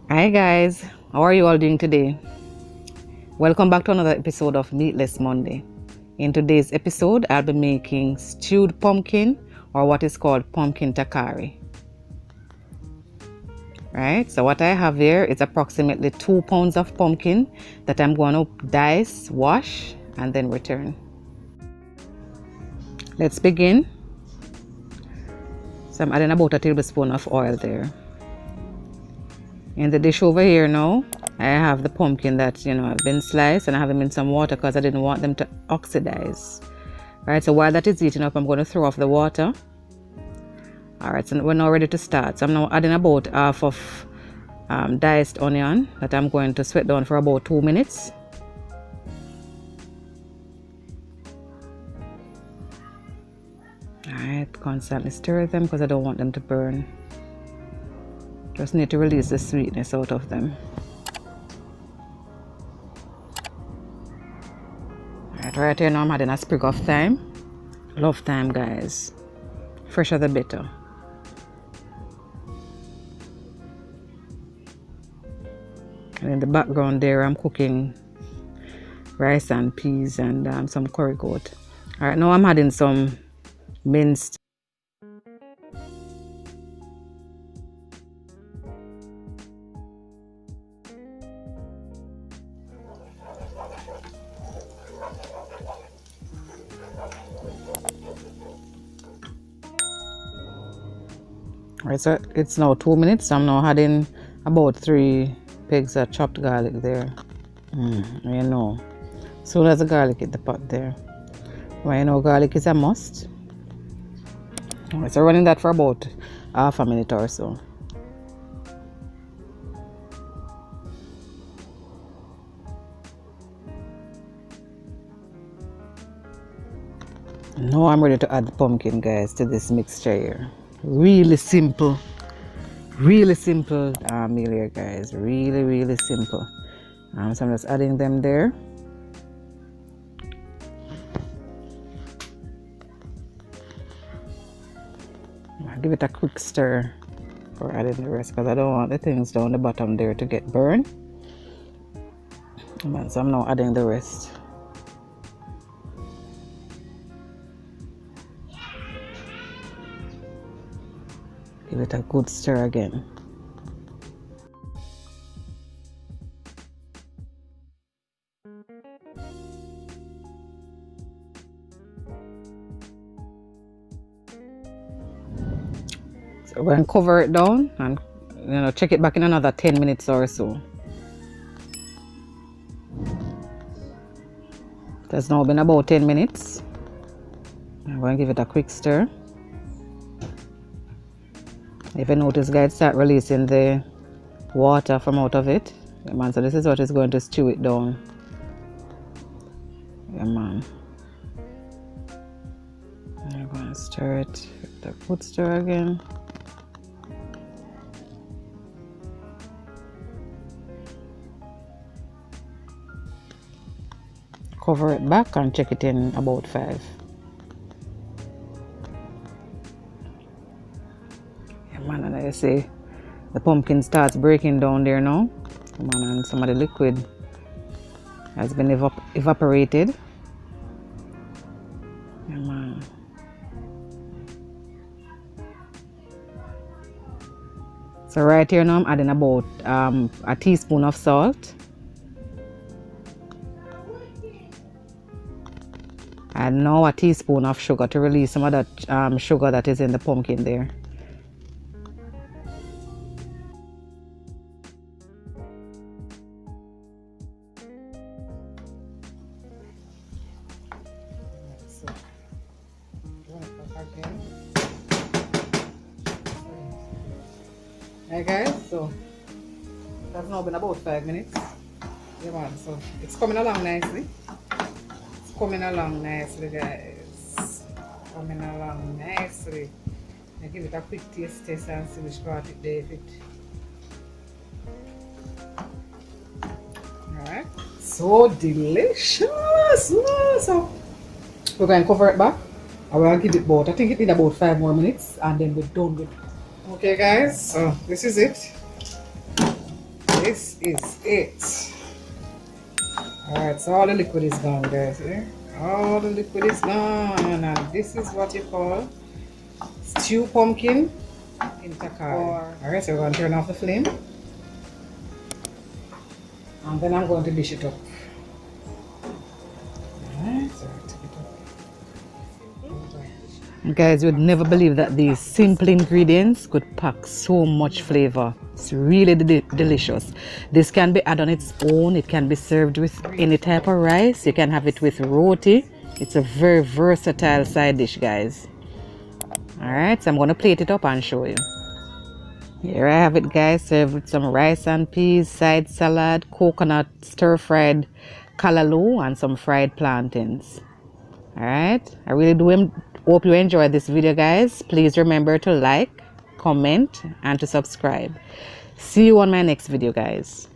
Hi guys, how are you all doing today? Welcome back to another episode of Meatless Monday. In today's episode, I'll be making stewed pumpkin, or what is called pumpkin takari. Right, so what I have here is approximately 2 pounds of pumpkin that I'm going to dice, wash, and then return. Let's begin. So I'm adding about a tablespoon of oil there. In the dish over here now, I have the pumpkin that, have been sliced, and I have them in some water because I didn't want them to oxidize. Right, so while that is heating up, I'm going to throw off the water. Alright, so we're now ready to start. So I'm now adding about half of diced onion that I'm going to sweat down for about 2 minutes. Alright, constantly stir them because I don't want them to burn. Just need to release the sweetness out of them. Right here now I'm adding a sprig of thyme. Love thyme, guys. Fresher the better. And in the background there I'm cooking rice and peas and some curry goat. Alright, now I'm adding some minced. Right, so it's now 2 minutes. So I'm now adding about 3 pegs of chopped garlic there. As soon as the garlic hit the pot there. Well, garlic is a must. Right, so running that for about half a minute or so. Now I'm ready to add the pumpkin, guys, to this mixture here. Really simple meal here, guys. Really simple. So I'm just adding them there. I'll give it a quick stir for adding the rest because I don't want the things down the bottom there to get burned. So I'm now adding the rest. Give it a good stir again. So we're going to cover it down and check it back in another 10 minutes or so. It has now been about 10 minutes. I'm going to give it a quick stir. If you notice, guys, start releasing the water from out of it. Yeah, man, so this is what is going to stew it down. Yeah, man. I'm going to stir it with a good stir again. Cover it back and check it in about 5. Man, and I say the pumpkin starts breaking down there now. Man, and some of the liquid has been evaporated. Yeah, man. So right here now I'm adding about a teaspoon of salt. And now a teaspoon of sugar to release some of that sugar that is in the pumpkin there. Hey guys, so that's now been about 5 minutes. Yeah, man, so it's coming along nicely. It's coming along nicely, guys. Coming along nicely. I give it a quick taste test and see which part it there fit. Alright, so delicious. So we're going to cover it back. I will give it about, I think it need about 5 more minutes and then we're done with it. Okay guys, so this is it. this is it. Alright, so all the liquid is gone, guys. Yeah? All the liquid is gone, and this is what you call stew pumpkin in TALKARI. Alright, so we're going to turn off the flame, and then I'm going to dish it up. Alright, so take it up. Guys, you would never believe that these simple ingredients could pack so much flavor. It's really delicious. This can be added on its own. It can be served with any type of rice. You can have it with roti. It's a very versatile side dish, guys. Alright, so I'm going to plate it up and show you. Here I have it, guys, served with some rice and peas, side salad, coconut stir-fried callaloo, and some fried plantains. Alright, I really do hope you enjoyed this video, guys. Please remember to like, comment, and to subscribe. See you on my next video, guys.